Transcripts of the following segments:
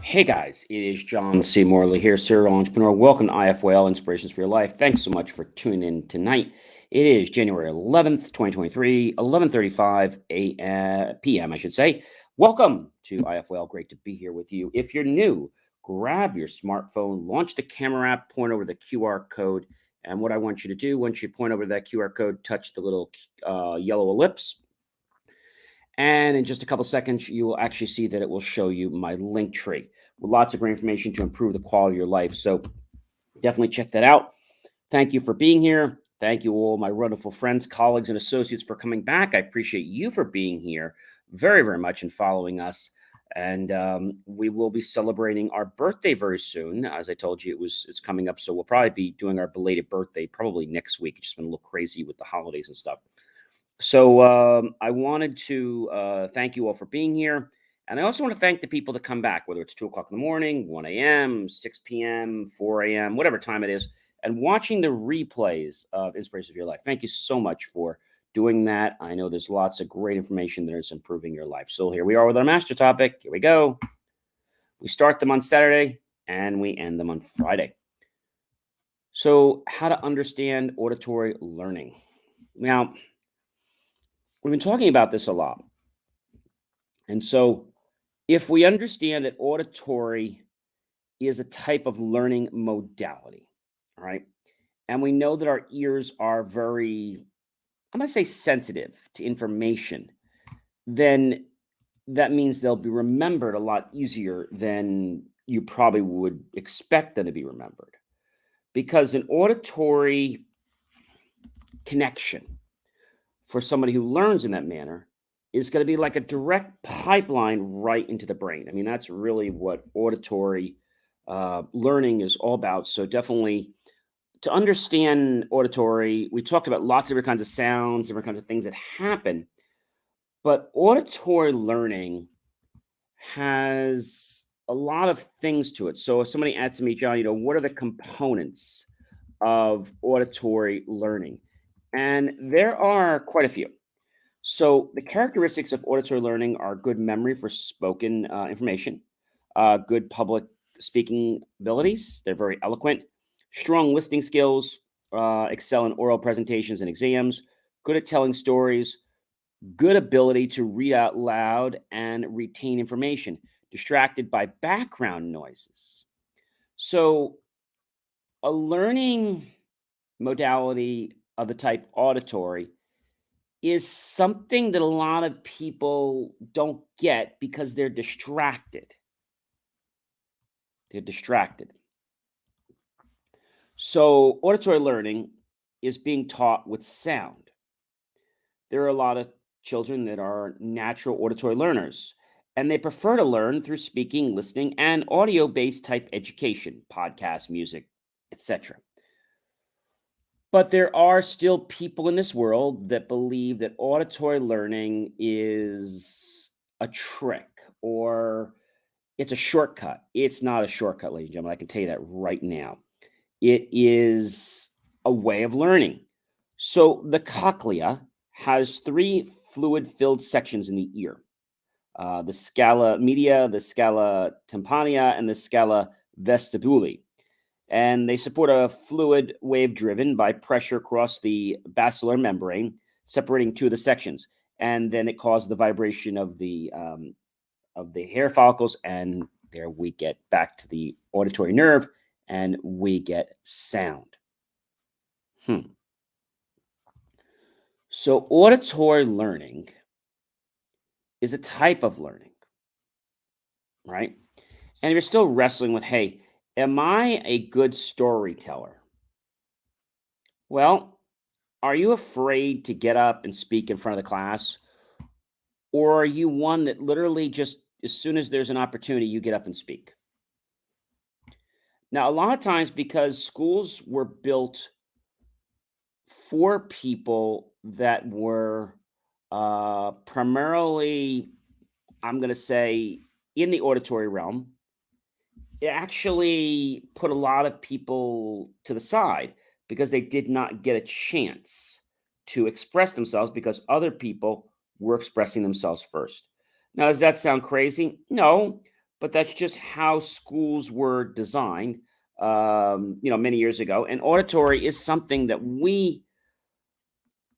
Hey guys, it is John C. Morley here, serial entrepreneur. Welcome to IFYL Inspirations for Your Life. Thanks so much for tuning in tonight. It is January 11th, 2023, 11:35 p.m., I should say. Welcome to IFYL. Great to be here with you. If you're new, grab your smartphone, launch the camera app, point over the QR code. And what I want you to do, once you point over that QR code, touch the little yellow ellipse. And in just a couple seconds, you will actually see that it will show you my link tree with lots of great information to improve the quality of your life. So definitely check that out. Thank you for being here. Thank you, all my wonderful friends, colleagues, and associates for coming back. I appreciate you for being here very, very much and following us. And we will be celebrating our birthday very soon. As I told you, it's coming up. So we'll probably be doing our belated birthday probably next week. It's just been a little crazy with the holidays and stuff. So I wanted to thank you all for being here. And I also want to thank the people that come back, whether it's 2 o'clock in the morning, 1 a.m., 6 p.m., 4 a.m., whatever time it is, and watching the replays of Inspirations of Your Life. Thank you so much for doing that. I know there's lots of great information that is improving your life. So here we are with our master topic. Here we go. We start them on Saturday and we end them on Friday. So, how to understand auditory learning. Now, we've been talking about this a lot. And so, if we understand that auditory is a type of learning modality, all right, and we know that our ears are very, I'm going to say sensitive to information, then that means they'll be remembered a lot easier than you probably would expect them to be remembered. Because an auditory connection for somebody who learns in that manner is going to be like a direct pipeline right into the brain. I mean, that's really what auditory learning is all about. So definitely to understand auditory, we talked about lots of different kinds of sounds, different kinds of things that happen. But auditory learning has a lot of things to it. So if somebody asks me, John, what are the components of auditory learning? And there are quite a few. So the characteristics of auditory learning are good memory for spoken information, good public speaking abilities. They're very eloquent, strong listening skills, excel in oral presentations and exams, good at telling stories, good ability to read out loud and retain information, distracted by background noises. So a learning modality of the type auditory is something that a lot of people don't get because they're distracted. They're distracted. So, auditory learning is being taught with sound. There are a lot of children that are natural auditory learners, and they prefer to learn through speaking, listening, and audio based type education, podcasts, music, etc. But there are still people in this world that believe that auditory learning is a trick or it's a shortcut. It's not a shortcut, ladies and gentlemen. I can tell you that right now. It is a way of learning. So the cochlea has three fluid filled sections in the ear, the scala media, the scala tympania, and the scala vestibuli, and they support a fluid wave driven by pressure across the basilar membrane, separating two of the sections, and then it causes the vibration of the hair follicles, and there we get back to the auditory nerve, and we get sound. So auditory learning is a type of learning, right? And you're still wrestling with, hey, am I a good storyteller? Well, are you afraid to get up and speak in front of the class? Or are you one that literally just, as soon as there's an opportunity, you get up and speak? Now, a lot of times, because schools were built for people that were primarily, I'm going to say, in the auditory realm, it actually put a lot of people to the side because they did not get a chance to express themselves because other people were expressing themselves first. Now, does that sound crazy? No, but that's just how schools were designed, many years ago. And auditory is something that we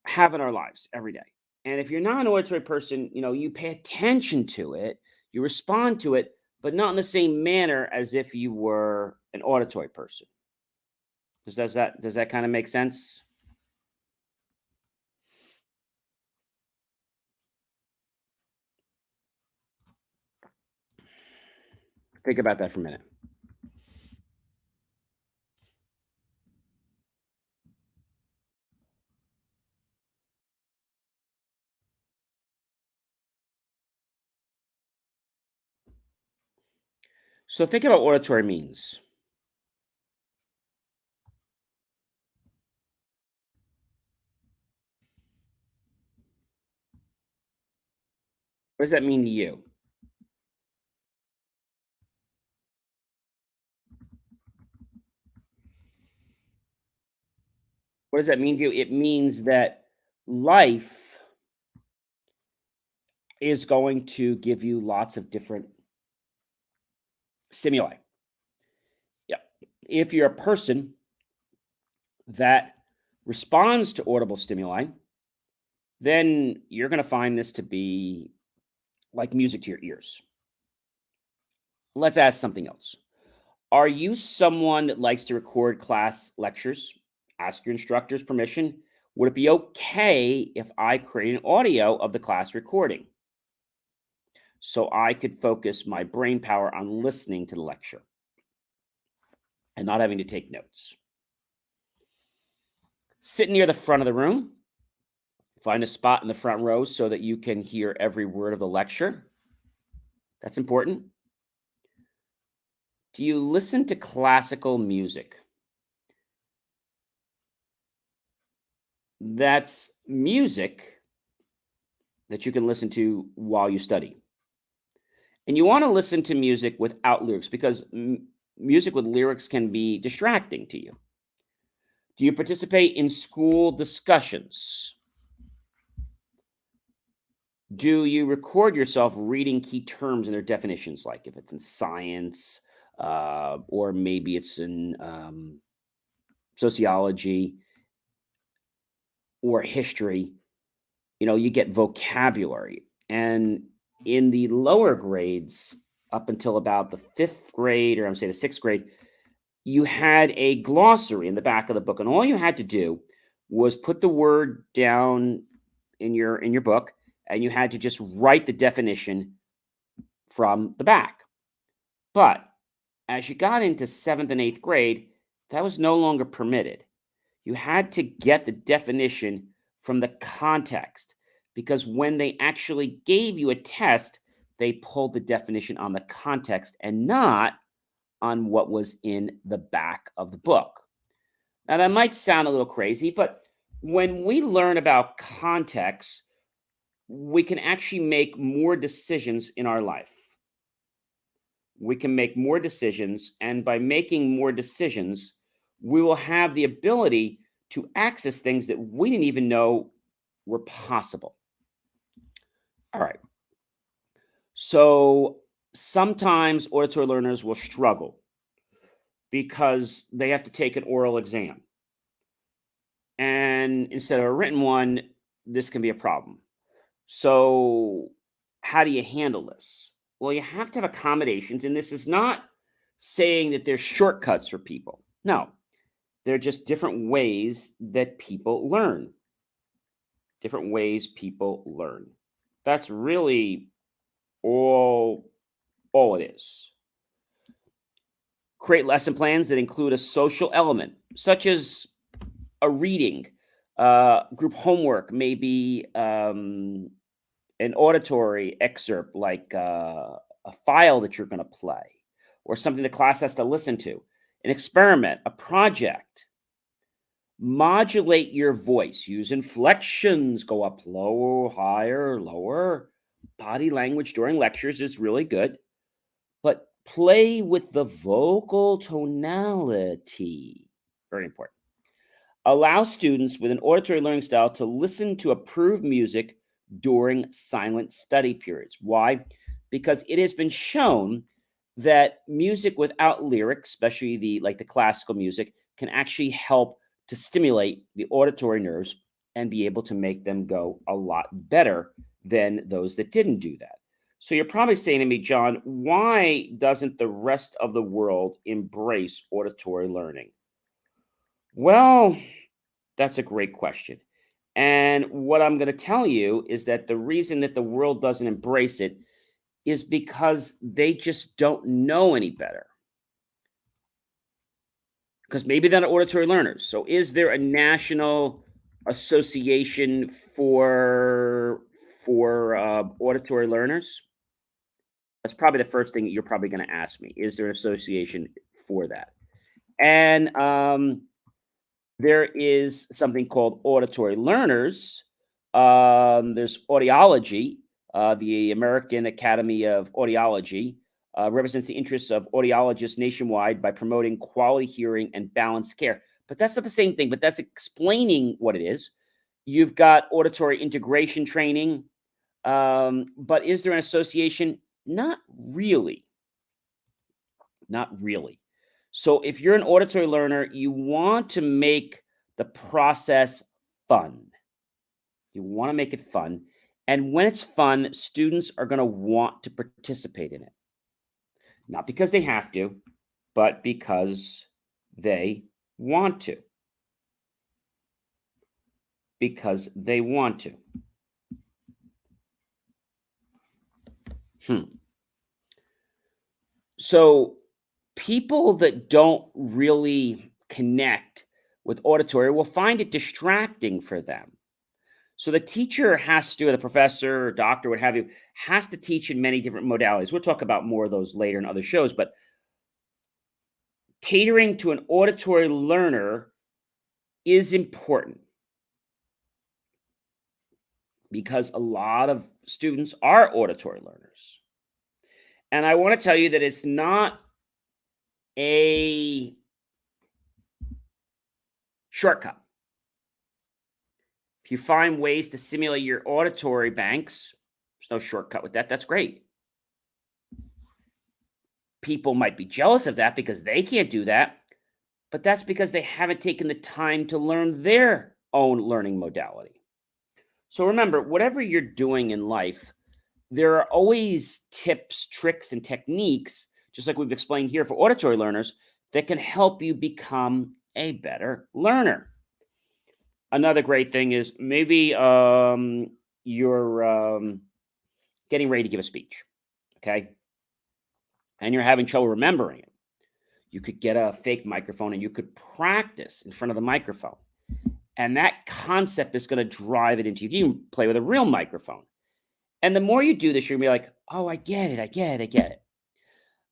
have in our lives every day. And if you're not an auditory person, you pay attention to it, you respond to it, but not in the same manner as if you were an auditory person. Does that kind of make sense? Think about that for a minute. So think about what auditory means. What does that mean to you? What does that mean to you? It means that life is going to give you lots of different stimuli. Yeah. If you're a person that responds to audible stimuli, then you're going to find this to be like music to your ears. Let's ask something else. Are you someone that likes to record class lectures? Ask your instructor's permission. Would it be okay if I create an audio of the class recording so I could focus my brain power on listening to the lecture and not having to take notes? Sit near the front of the room. Find a spot in the front row so that you can hear every word of the lecture. That's important. Do you listen to classical music? That's music that you can listen to while you study. And you want to listen to music without lyrics because music with lyrics can be distracting to you. Do you participate in school discussions? Do you record yourself reading key terms and their definitions, like if it's in science, or maybe it's in sociology or history? You get vocabulary. And in the lower grades, up until about the fifth grade, or I'm saying the sixth grade, you had a glossary in the back of the book. And all you had to do was put the word down in your book, and you had to just write the definition from the back. But as you got into seventh and eighth grade, that was no longer permitted. You had to get the definition from the context, because when they actually gave you a test, they pulled the definition on the context and not on what was in the back of the book. Now, that might sound a little crazy, but when we learn about context, we can actually make more decisions in our life. We can make more decisions, and by making more decisions, we will have the ability to access things that we didn't even know were possible. All right. So sometimes auditory learners will struggle because they have to take an oral exam. And instead of a written one, this can be a problem. So, how do you handle this? Well, you have to have accommodations, and this is not saying that there's shortcuts for people. No, they're just different ways that people learn. Different ways people learn. That's really all it is. Create lesson plans that include a social element, such as a reading, group homework, maybe an auditory excerpt, like a file that you're going to play, or something the class has to listen to, an experiment, a project. Modulate your voice. Use inflections. Go up lower, higher, lower. Body language during lectures is really good, but play with the vocal tonality. Very important. Allow students with an auditory learning style to listen to approved music during silent study periods. Why? Because it has been shown that music without lyrics, especially the classical music, can actually help to stimulate the auditory nerves and be able to make them go a lot better than those that didn't do that. So you're probably saying to me, John, why doesn't the rest of the world embrace auditory learning? Well, that's a great question. And what I'm going to tell you is that the reason that the world doesn't embrace it is because they just don't know any better. Because maybe they're not auditory learners. So, is there a national association for auditory learners? That's probably the first thing you're probably going to ask me. Is there an association for that? And there is something called auditory learners. There's audiology. The American Academy of Audiology represents the interests of audiologists nationwide by promoting quality hearing and balanced care. But that's not the same thing, but that's explaining what it is. You've got auditory integration training. But is there an association? Not really. Not really. So if you're an auditory learner, you want to make the process fun. You want to make it fun. And when it's fun, students are going to want to participate in it. Not because they have to, but because they want to. Because they want to. So people that don't really connect with auditory will find it distracting for them. So the teacher has to, the professor, or doctor, what have you, has to teach in many different modalities. We'll talk about more of those later in other shows, but catering to an auditory learner is important because a lot of students are auditory learners. And I want to tell you that it's not a shortcut. If you find ways to simulate your auditory banks, there's no shortcut with that. That's great. People might be jealous of that because they can't do that, but that's because they haven't taken the time to learn their own learning modality. So remember, whatever you're doing in life, there are always tips, tricks, and techniques, just like we've explained here for auditory learners, that can help you become a better learner. Another great thing is maybe you're getting ready to give a speech, okay? And you're having trouble remembering it. You could get a fake microphone and you could practice in front of the microphone. And that concept is going to drive it into you. You can play with a real microphone. And the more you do this, you're going to be like, oh, I get it.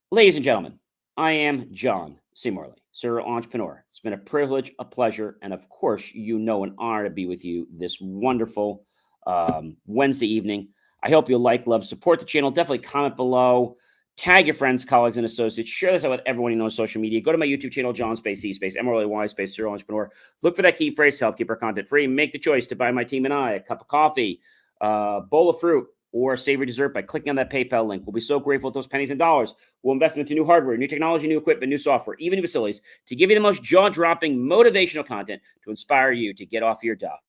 Ladies and gentlemen, I am John C. Morley, serial entrepreneur. It's been a privilege, a pleasure, and of course, an honor to be with you this wonderful Wednesday evening. I hope you'll like, love, support the channel. Definitely comment below. Tag your friends, colleagues, and associates. Share this out with everyone you know on social media. Go to my YouTube channel, John Space E Space MRLY Space Serial Entrepreneur. Look for that key phrase to help keep our content free. Make the choice to buy my team and I a cup of coffee, bowl of fruit, or savory dessert by clicking on that PayPal link. We'll be so grateful with those pennies and dollars. We'll invest into new hardware, new technology, new equipment, new software, even new facilities to give you the most jaw-dropping motivational content to inspire you to get off your duff